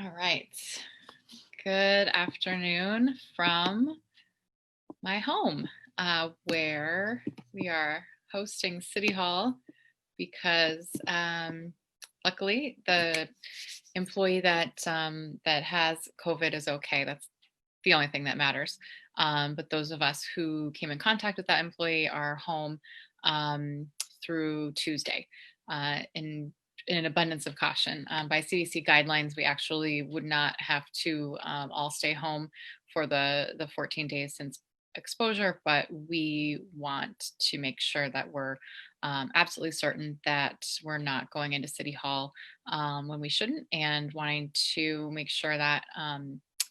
All right. Good afternoon from my home, where we are hosting City Hall because luckily the employee that has COVID is okay. That's the only thing that matters. But those of us who came in contact with that employee are home um, through Tuesday. In an abundance of caution, by CDC guidelines, we actually would not have to all stay home for the 14 days since exposure, but we want to make sure that we're absolutely certain that we're not going into City Hall when we shouldn't, and wanting to make sure that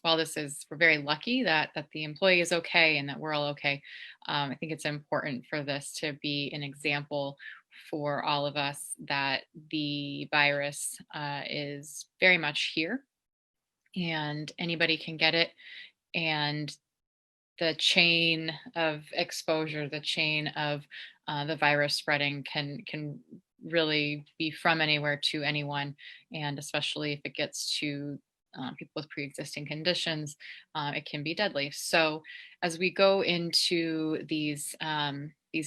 while we're very lucky that the employee is okay and that we're all okay. I think it's important for this to be an example for all of us that the virus is very much here and anybody can get it. And the chain of exposure, the chain of the virus spreading can really be from anywhere to anyone, and especially if it gets to people with pre-existing conditions, it can be deadly. So, as we go into these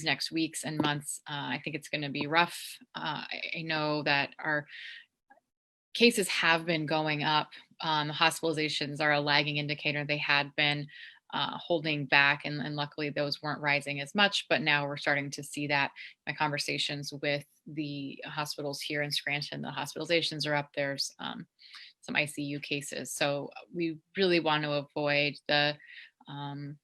next weeks and months, I think it's going to be rough. I know that our cases have been going up. Hospitalizations are a lagging indicator. They had been holding back, and luckily those weren't rising as much. But now we're starting to see that. My conversations with the hospitals here in Scranton, the hospitalizations are up. There's some ICU cases. So we really want to avoid the um,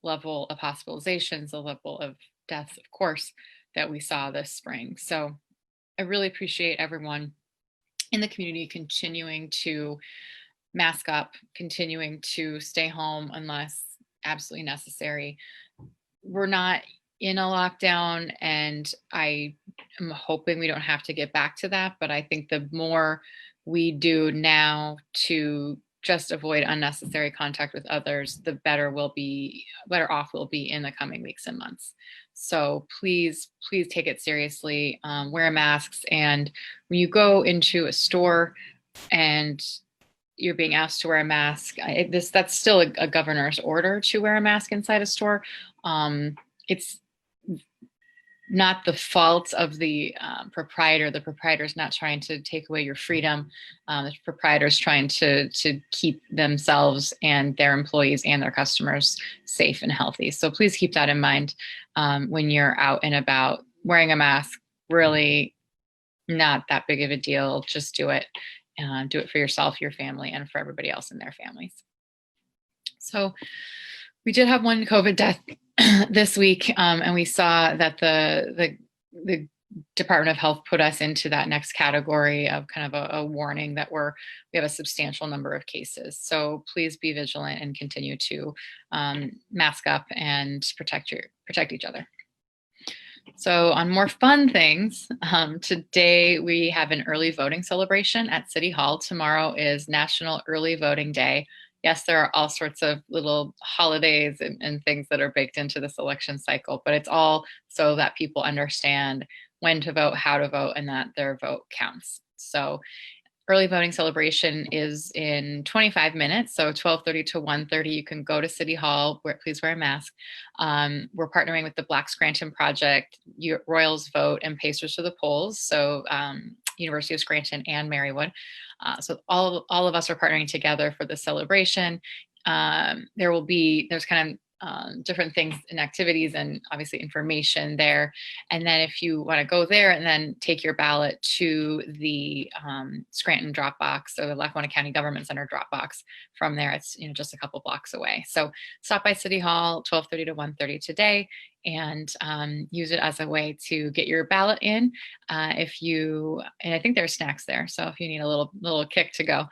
level of hospitalizations, the level of deaths, of course, that we saw this spring. So I really appreciate everyone in the community continuing to mask up, continuing to stay home unless absolutely necessary. We're not in a lockdown, and I am hoping we don't have to get back to that. But I think the more we do now to just avoid unnecessary contact with others, the better off we'll be in the coming weeks and months. So please take it seriously. Wear masks, and when you go into a store and you're being asked to wear a mask, that's still a governor's order to wear a mask inside a store. It's not the fault of the proprietor. The proprietor is not trying to take away your freedom. The proprietor is trying to keep themselves and their employees and their customers safe and healthy. So please keep that in mind when you're out and about. Wearing a mask, really not that big of a deal. Just do it. Do it for yourself, your family, and for everybody else in their families. So we did have one COVID death this week, and we saw that the Department of Health put us into that next category of kind of a warning that we have a substantial number of cases. So please be vigilant and continue to mask up and protect each other. So, on more fun things, today we have an early voting celebration at City Hall. Tomorrow is National Early Voting Day. Yes, there are all sorts of little holidays and things that are baked into this election cycle, but it's all so that people understand when to vote, how to vote, and that their vote counts. So, early voting celebration is in 25 minutes, so 12:30 to 1:30. You can go to City Hall. Please wear a mask. We're partnering with the Black Scranton Project, Royals Vote, and Pacers to the Polls. So University of Scranton and Marywood. So all of us are partnering together for the celebration. There's kind of different things and activities and obviously information there. And then if you want to go there and then take your ballot to the Scranton drop box or the Lackawanna County Government Center drop box from there, it's just a couple blocks away. So stop by City Hall 12:30 to 1:30 today and use it as a way to get your ballot in. And I think there's snacks there. So if you need a little kick to go,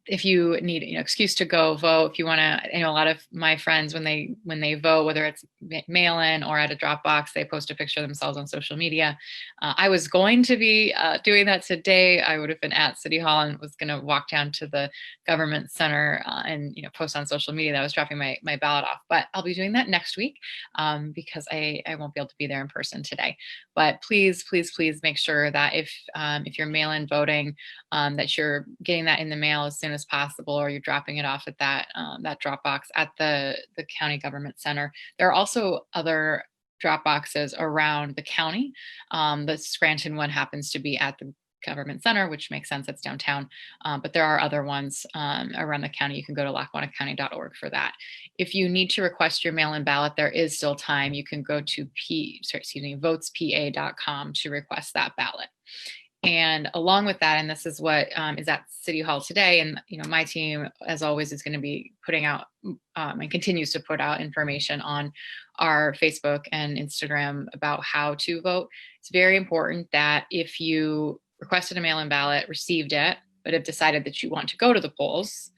if you need excuse to go vote, if you want to, a lot of my friends when they vote, whether it's mail in or at a drop box, they post a picture of themselves on social media. I was going to be doing that today. I would have been at City Hall and was going to walk down to the government center and post on social media that I was dropping my ballot off, but I'll be doing that next week because I won't be able to be there in person today. But please, please, please make sure that if you're mail-in voting, that you're getting that in the mail as soon as possible, or you're dropping it off at that drop box at the county government center. There are also other drop boxes around the county. The Scranton one happens to be at the government center, which makes sense. It's downtown. But there are other ones around the county. You can go to lackawannacounty.org for that. If you need to request your mail-in ballot, there is still time. You can go to votespa.com to request that ballot. And along with that, and this is what is at City Hall today, and my team, as always, is going to be putting out and continues to put out information on our Facebook and Instagram about how to vote. It's very important that if you requested a mail-in ballot, received it, but have decided that you want to go to the polls,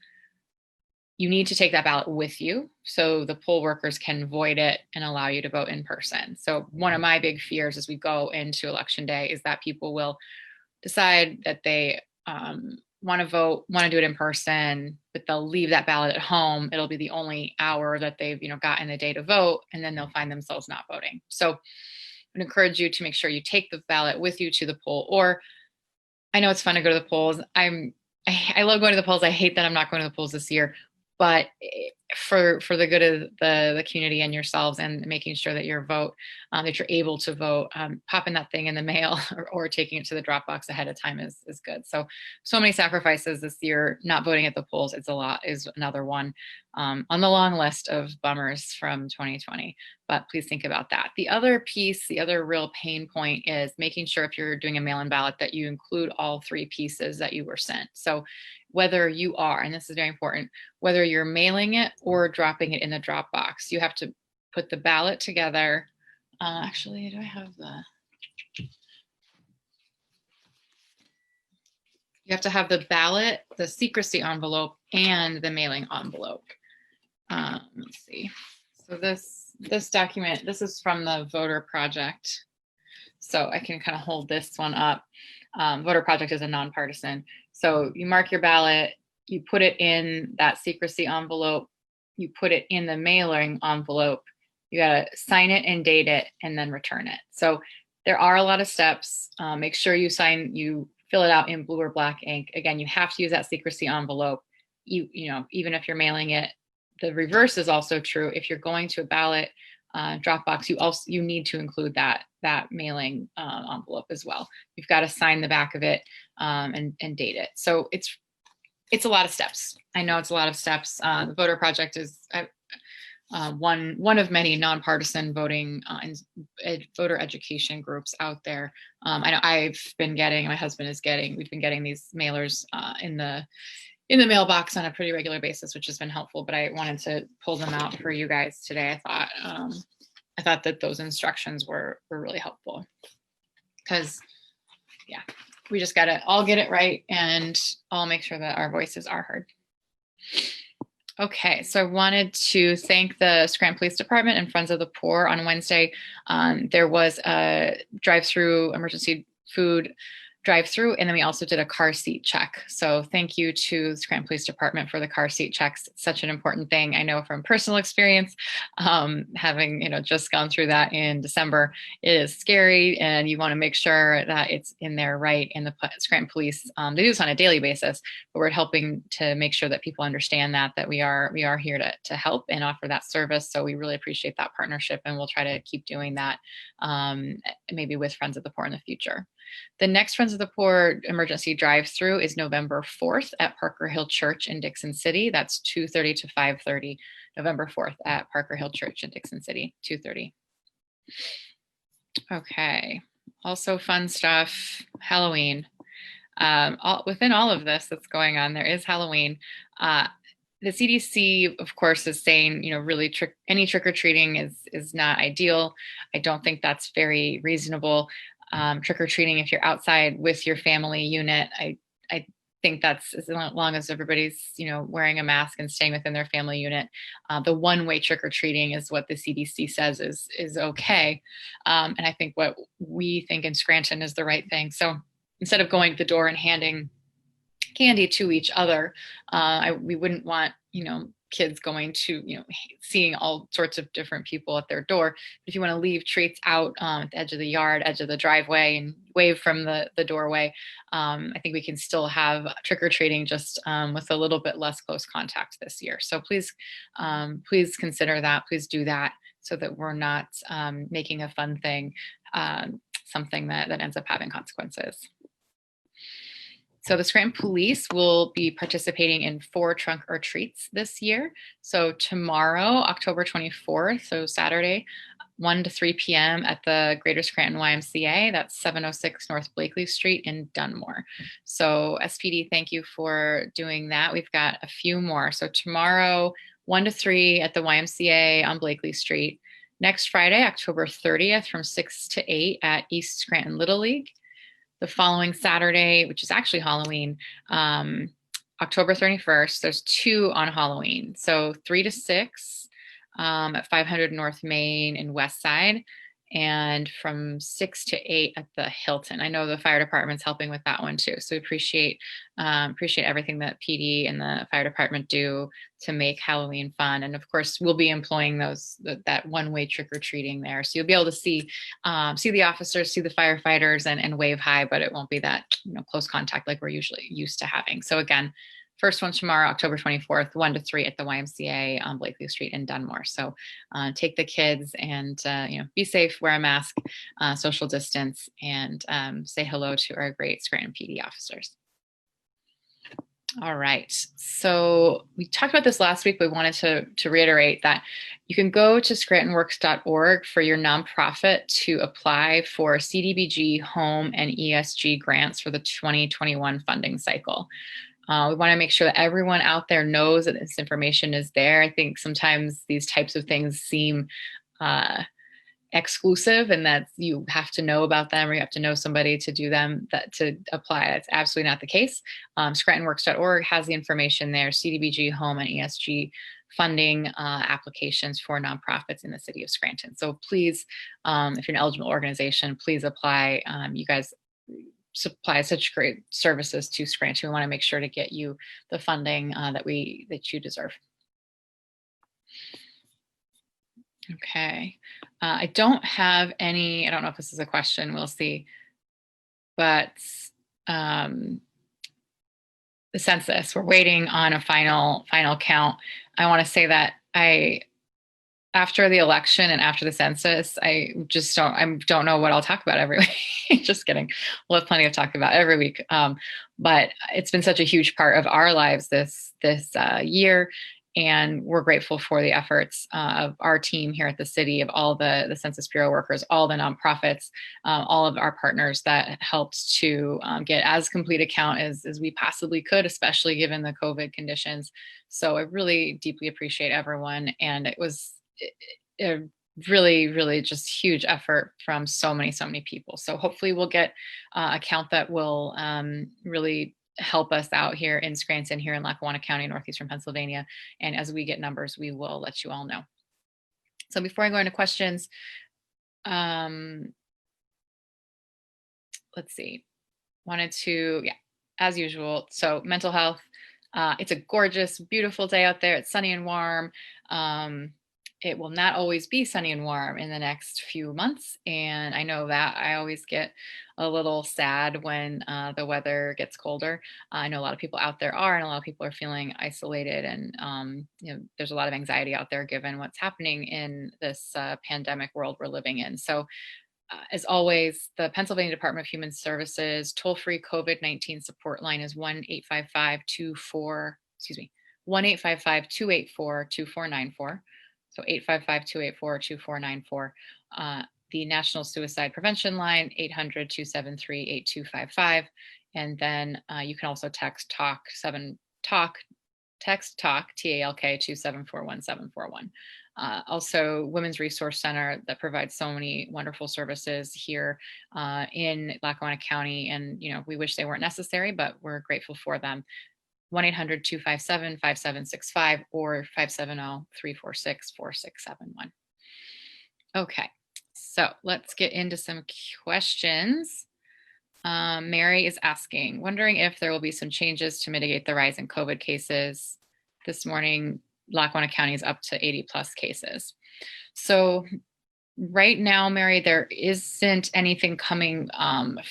you need to take that ballot with you so the poll workers can void it and allow you to vote in person. So one of my big fears as we go into Election Day is that people will decide that they want to vote, want to do it in person, but they'll leave that ballot at home. It'll be the only hour that they've got in the day to vote, and then they'll find themselves not voting. So I would encourage you to make sure you take the ballot with you to the poll. Or I know it's fun to go to the polls. I love going to the polls. I hate that I'm not going to the polls this year, but for the good of the community and yourselves, and making sure that your vote, that you're able to vote, popping that thing in the mail or taking it to the drop box ahead of time is good. So many sacrifices this year. Not voting at the polls, is another one on the long list of bummers from 2020. But please think about that. The other piece, the other real pain point, is making sure if you're doing a mail-in ballot that you include all three pieces that you were sent. So whether you are, and this is very important, whether you're mailing it or dropping it in the drop box, you have to put the ballot together. Actually, do I have you have to have the ballot, the secrecy envelope, and the mailing envelope. Let's see. So this document, this is from the Voter Project. So I can kind of hold this one up. Voter Project is a nonpartisan. So you mark your ballot, you put it in that secrecy envelope, you put it in the mailing envelope, you got to sign it and date it, and then return it. So there are a lot of steps. Make sure you fill it out in blue or black ink. Again, you have to use that secrecy envelope. Even if you're mailing it. The reverse is also true. If you're going to a ballot drop box, you need to include that mailing envelope as well. You've got to sign the back of it and date it. So it's a lot of steps. I know it's a lot of steps. The Voter Project is one of many nonpartisan voting and voter education groups out there. I know we've been getting these mailers in the mailbox on a pretty regular basis, which has been helpful, but I wanted to pull them out for you guys today. I thought that those instructions were really helpful, because we just got to all get it right and all make sure that our voices are heard. Okay, so I wanted to thank the Scranton Police Department and Friends of the Poor. On Wednesday, there was a drive-through emergency food drive-through, and then we also did a car seat check. So thank you to the Scranton Police Department for the car seat checks. It's such an important thing. I know from personal experience, having just gone through that in December, it is scary, and you want to make sure that it's in there right. And the Scranton Police, they do this on a daily basis, but we're helping to make sure that people understand that we are here to help and offer that service. So we really appreciate that partnership, and we'll try to keep doing that, maybe with Friends of the Poor in the future. The next Friends of the Poor emergency drive-through is November 4th at Parker Hill Church in Dixon City. That's 2:30 to 5:30, November 4th at Parker Hill Church in Dixon City, 2:30. Okay, also fun stuff, Halloween. Within all of this that's going on, there is Halloween. The CDC, of course, is saying, really any trick-or-treating is not ideal. I don't think that's very reasonable. Trick-or-treating, if you're outside with your family unit, I think that's, as long as everybody's wearing a mask and staying within their family unit. The one-way trick-or-treating is what the CDC says is okay, and I think what we think in Scranton is the right thing. So instead of going to the door and handing candy to each other, we wouldn't want kids going to, seeing all sorts of different people at their door. If you want to leave treats out at the edge of the yard, edge of the driveway, and wave from the doorway, I think we can still have trick-or-treating, just with a little bit less close contact this year. So please consider that. Please do that, so that we're not making a fun thing something that ends up having consequences. So the Scranton Police will be participating in 4 trunk or treats this year. So tomorrow, October 24th, so Saturday, 1 to 3 p.m. at the Greater Scranton YMCA. That's 706 North Blakely Street in Dunmore. So SPD, thank you for doing that. We've got a few more. So tomorrow, 1 to 3 at the YMCA on Blakely Street. Next Friday, October 30th, from 6 to 8 at East Scranton Little League. The following Saturday, which is actually Halloween, October 31st, there's 2 on Halloween. So 3 to 6 at 500 North Main in West Side, and from 6 to 8 at the Hilton. I know the fire department's helping with that one too. So appreciate everything that PD and the fire department do to make Halloween fun. And of course, we'll be employing that one-way trick-or-treating there. So you'll be able to see the officers, see the firefighters, and wave hi, but it won't be that close contact like we're usually used to having. So again, first one tomorrow, October 24th, 1 to 3 at the YMCA on Blakely Street in Dunmore. So take the kids and, be safe, wear a mask, social distance, and say hello to our great Scranton PD officers. All right. So we talked about this last week, but we wanted to reiterate that you can go to scrantonworks.org for your nonprofit to apply for CDBG, home, and ESG grants for the 2021 funding cycle. We want to make sure that everyone out there knows that this information is there. I think sometimes these types of things seem exclusive, and that you have to know about them, or you have to know somebody to do them, to apply. That's absolutely not the case. Scrantonworks.org has the information there, CDBG, home, and ESG funding applications for nonprofits in the city of Scranton. So please, if you're an eligible organization, please apply. You guys supply such great services to Scranton. We want to make sure to get you the funding that you deserve. Okay. I don't have any, I don't know if this is a question, we'll see, but the census, we're waiting on a final count. I want to say that after the election and after the census, I don't know what I'll talk about every week. Just kidding. We'll have plenty to talk about every week. But it's been such a huge part of our lives this year. And we're grateful for the efforts of our team here at the city, of all the Census Bureau workers, all the nonprofits, all of our partners that helped to get as complete a count as we possibly could, especially given the COVID conditions. So I really deeply appreciate everyone. And it was a really, really just huge effort from so many people. So hopefully we'll get a count that will really help us out here in Scranton, here in Lackawanna County, northeastern Pennsylvania. And as we get numbers, we will let you all know. So before I go into questions, let's see, as usual. So mental health, it's a gorgeous, beautiful day out there. It's sunny and warm. It will not always be sunny and warm in the next few months. And I know that I always get a little sad when the weather gets colder. I know a lot of people out there are, and a lot of people are feeling isolated. And, there's a lot of anxiety out there given what's happening in this pandemic world we're living in. So as always, the Pennsylvania Department of Human Services toll-free COVID-19 support line is 1-855-284-2494. So 855-284-2494. The National Suicide Prevention Line, 800-273-8255. And then you can also text TALK, TALK, TALK, to 741-741. Also, Women's Resource Center that provides so many wonderful services here in Lackawanna County. And, we wish they weren't necessary, but we're grateful for them. 1-800-257-5765 or 570-346-4671. Okay, so let's get into some questions. Mary is asking, wondering if there will be some changes to mitigate the rise in COVID cases. This morning, Lackawanna County is up to 80 plus cases. So right now, Mary, there isn't anything coming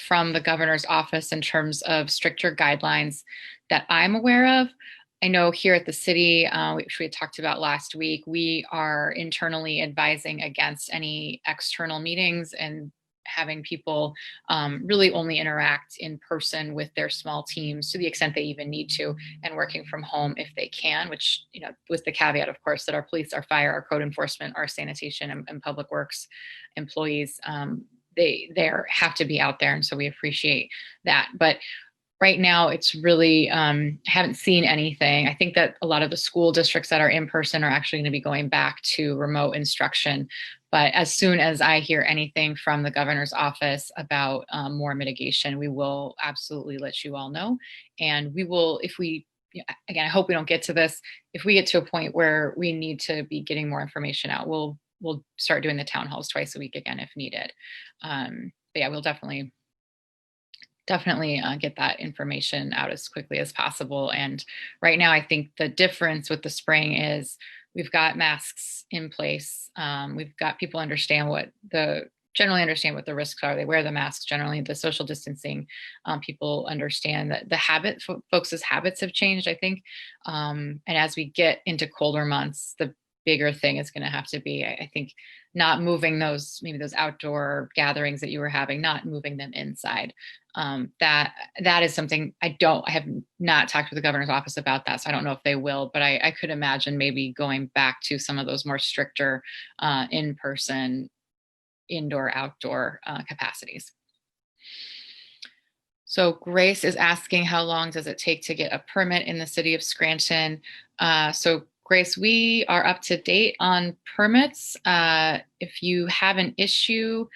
from the governor's office in terms of stricter guidelines that I'm aware of. I know here at the city, which we had talked about last week, we are internally advising against any external meetings and having people really only interact in person with their small teams to the extent they even need to, and working from home if they can, which, with the caveat, of course, that our police, our fire, our code enforcement, our sanitation and public works employees, they have to be out there. And so we appreciate that. But right now, it's really, haven't seen anything. I think that a lot of the school districts that are in person are actually going to be going back to remote instruction. But as soon as I hear anything from the governor's office about more mitigation, we will absolutely let you all know. And we will, if we, again, I hope we don't get to this. If we get to a point where we need to be getting more information out, we'll start doing the town halls twice a week again if needed. But yeah, we'll definitely get that information out as quickly as possible. And right now, I think the difference with the spring is we've got masks in place. We've got people generally understand what the risks are. They wear the masks generally, the social distancing. People understand that folks' habits have changed, I think. And as we get into colder months, the bigger thing is going to have to be, I think, not moving those outdoor gatherings that you were having, not moving them inside. That is something I have not talked with the governor's office about that. So I don't know if they will, but I could imagine maybe going back to some of those more stricter in-person indoor outdoor capacities. So Grace is asking, how long does it take to get a permit in the city of Scranton? So Grace, we are up to date on permits. If you have an issue,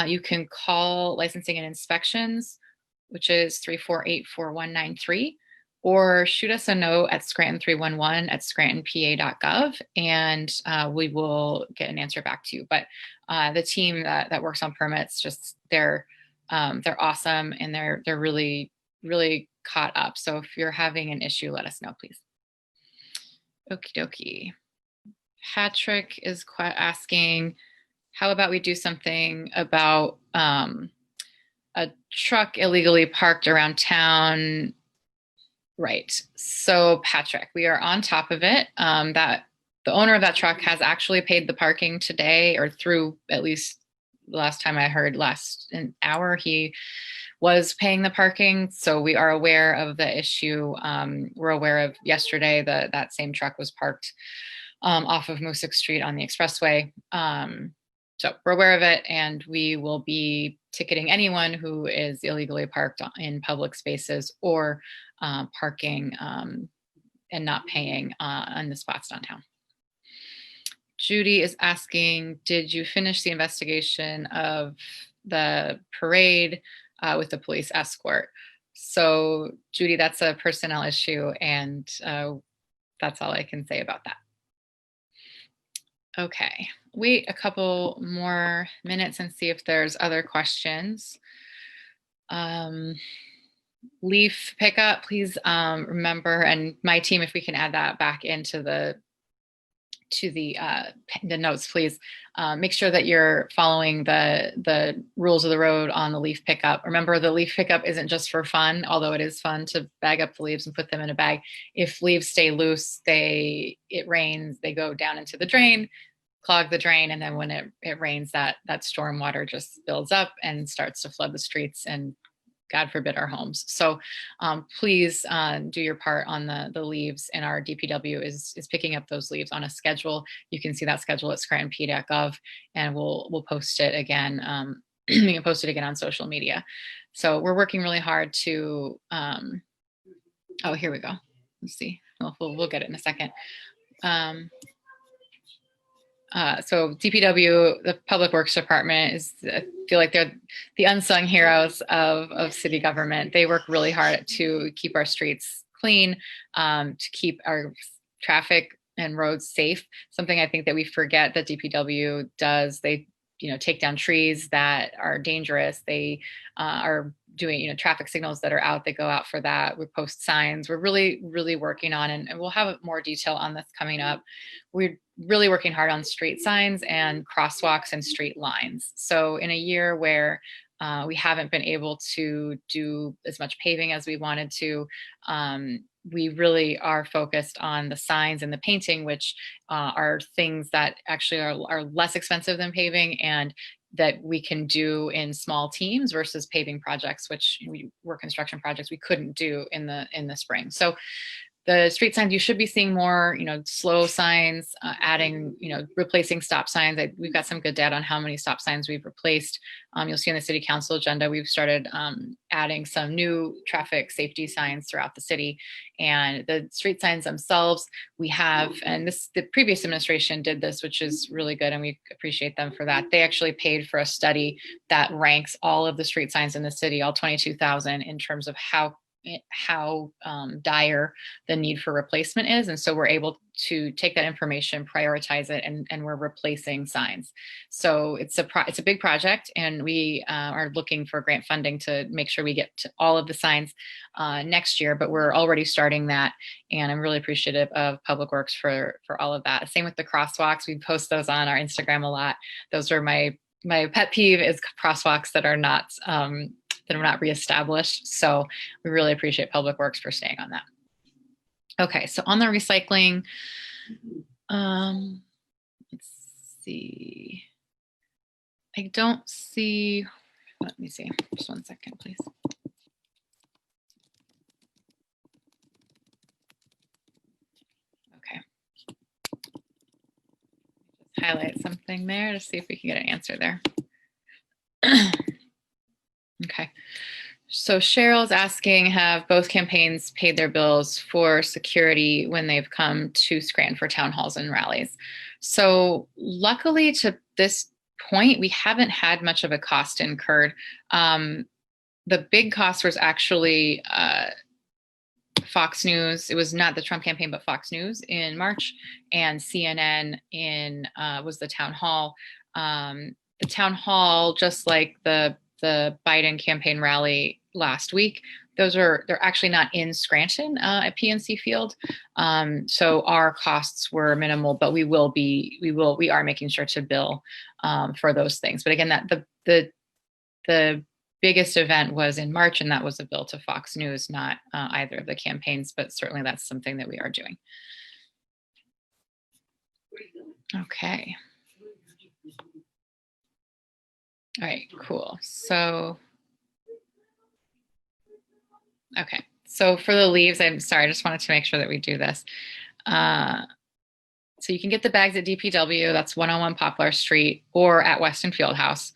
you can call licensing and inspections, which is 348-4193, or shoot us a note at scranton311@scrantonpa.gov, and we will get an answer back to you. But the team that works on permits, they're awesome, and they're really, really caught up. So if you're having an issue, let us know, please. Okie dokie. Patrick is asking, how about we do something about a truck illegally parked around town? Right. So Patrick, we are on top of it. That the owner of that truck has actually paid the parking today, or through, at least the last time I heard, an hour, he was paying the parking. So we are aware of the issue. We're aware of yesterday that same truck was parked off of Moosic Street on the expressway. So we're aware of it, and we will be ticketing anyone who is illegally parked in public spaces or parking and not paying on the spots downtown. Judy is asking, did you finish the investigation of the parade with the police escort? So Judy, that's a personnel issue, and that's all I can say about that. Okay, wait a couple more minutes and see if there's other questions. Leaf pickup, please remember, and my team, if we can add that back into the notes, please make sure that you're following the rules of the road on the leaf pickup. Remember, the leaf pickup isn't just for fun, although it is fun to bag up the leaves and put them in a bag. If leaves stay loose, it rains, they go down into the drain, clog the drain, and then when it rains, that storm water just builds up and starts to flood the streets and, God forbid, our homes. So please do your part on the leaves, and our DPW is picking up those leaves on a schedule. You can see that schedule at scrantonp.gov, and we'll post it again. We can post it again on social media. So we're working really hard to, oh, here we go. Let's see. We'll get it in a second. So DPW, the Public Works Department, I feel like they're the unsung heroes of city government. They work really hard to keep our streets clean, to keep our traffic and roads safe. Something I think that we forget that DPW does. They take down trees that are dangerous. They are doing, traffic signals that are out, they go out for that. We post signs. We're really, really working on, and we'll have more detail on this coming up. We're really working hard on street signs and crosswalks and street lines. So in a year where we haven't been able to do as much paving as we wanted to, we really are focused on the signs and the painting, which are things that actually are less expensive than paving, and that we can do in small teams versus paving projects, which were construction projects we couldn't do in the spring. So the street signs, you should be seeing more, slow signs, adding, replacing stop signs. We've got some good data on how many stop signs we've replaced. You'll see on the city council agenda, we've started adding some new traffic safety signs throughout the city. And the street signs themselves, we have, and the previous administration did this, which is really good, and we appreciate them for that. They actually paid for a study that ranks all of the street signs in the city, all 22,000, in terms of how dire the need for replacement is. And so we're able to take that information, prioritize it, and we're replacing signs. So it's a big project, and we are looking for grant funding to make sure we get to all of the signs next year, but we're already starting that. And I'm really appreciative of Public Works for all of that. Same with the crosswalks. We post those on our Instagram a lot. Those are my pet peeve, is crosswalks that are not reestablished. So we really appreciate Public Works for staying on that. Okay, so on the recycling, let's see. I don't see, let me see, just 1 second, please. Okay. Just highlight something there to see if we can get an answer there. Okay. So Cheryl's asking, have both campaigns paid their bills for security when they've come to Scranton for town halls and rallies? So luckily to this point, we haven't had much of a cost incurred. The big cost was actually Fox News. It was not the Trump campaign, but Fox News in March, and CNN was the town hall. The town hall, just like the Biden campaign rally last week, they're actually not in Scranton at PNC Field. So our costs were minimal, but we are making sure to bill for those things. But again, that the biggest event was in March, and that was a bill to Fox News, not either of the campaigns, but certainly that's something that we are doing. Okay. All right, cool. So, okay. So for the leaves, I'm sorry, I just wanted to make sure that we do this. So you can get the bags at DPW, that's 101 Poplar Street, or at Weston Fieldhouse.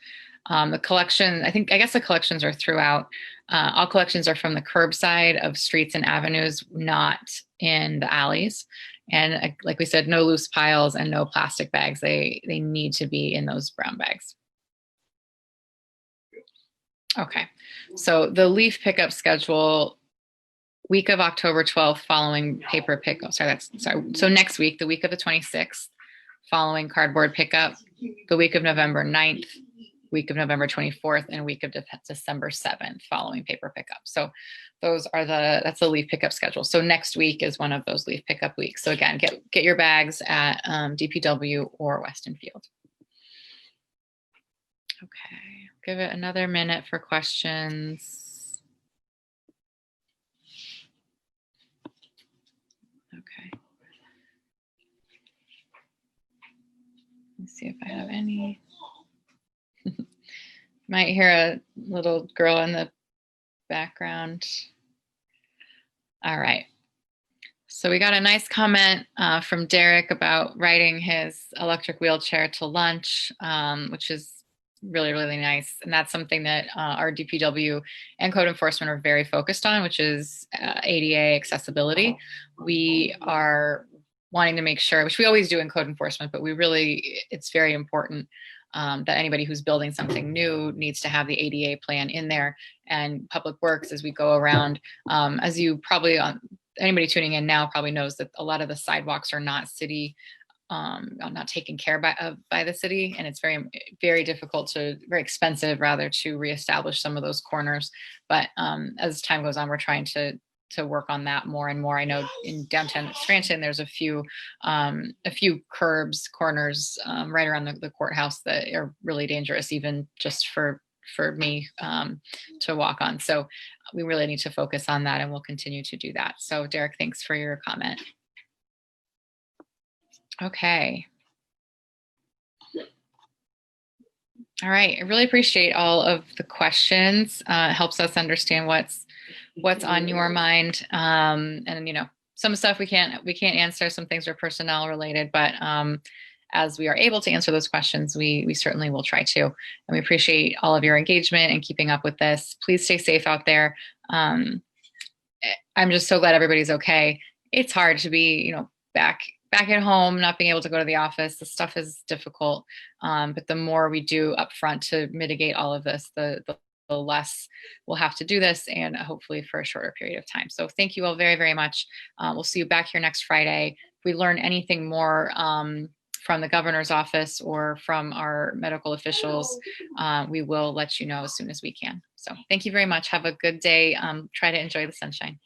The collection, I guess the collections are throughout. All collections are from the curbside of streets and avenues, not in the alleys. And like we said, no loose piles and no plastic bags. They need to be in those brown bags. Okay, so the leaf pickup schedule, week of October 12th following paper pickup. So next week, the week of the 26th, following cardboard pickup, the week of November 9th, week of November 24th, and week of December 7th following paper pickup. So that's the leaf pickup schedule. So next week is one of those leaf pickup weeks. So again, get your bags at DPW or Weston Field. Okay. Give it another minute for questions. Okay. Let's see if I have any. Might hear a little girl in the background. All right. So we got a nice comment from Derek about riding his electric wheelchair to lunch, which is really, really nice. And that's something that our DPW and code enforcement are very focused on, which is ADA accessibility. We are wanting to make sure, which we always do in code enforcement, but it's very important that anybody who's building something new needs to have the ADA plan in there. And Public Works, as we go around, as you probably, anybody tuning in now probably knows that a lot of the sidewalks are not city not taken care by the city, and it's very, very difficult very expensive rather, to reestablish some of those corners. But as time goes on, we're trying to work on that more and more. I know in downtown Scranton, there's a few corners right around the courthouse that are really dangerous, even just for me to walk on. So we really need to focus on that, and we'll continue to do that. So Derek, thanks for your comment. Okay. All right. I really appreciate all of the questions. It helps us understand what's on your mind. And some stuff we can't answer. Some things are personnel related, but as we are able to answer those questions, we certainly will try to. And we appreciate all of your engagement and keeping up with this. Please stay safe out there. I'm just so glad everybody's okay. It's hard to be, back at home, not being able to go to the office. The stuff is difficult. But the more we do upfront to mitigate all of this, the less we'll have to do this, and hopefully for a shorter period of time. So thank you all very, very much. We'll see you back here next Friday. If we learn anything more from the governor's office or from our medical officials, we will let you know as soon as we can. So thank you very much. Have a good day. Try to enjoy the sunshine.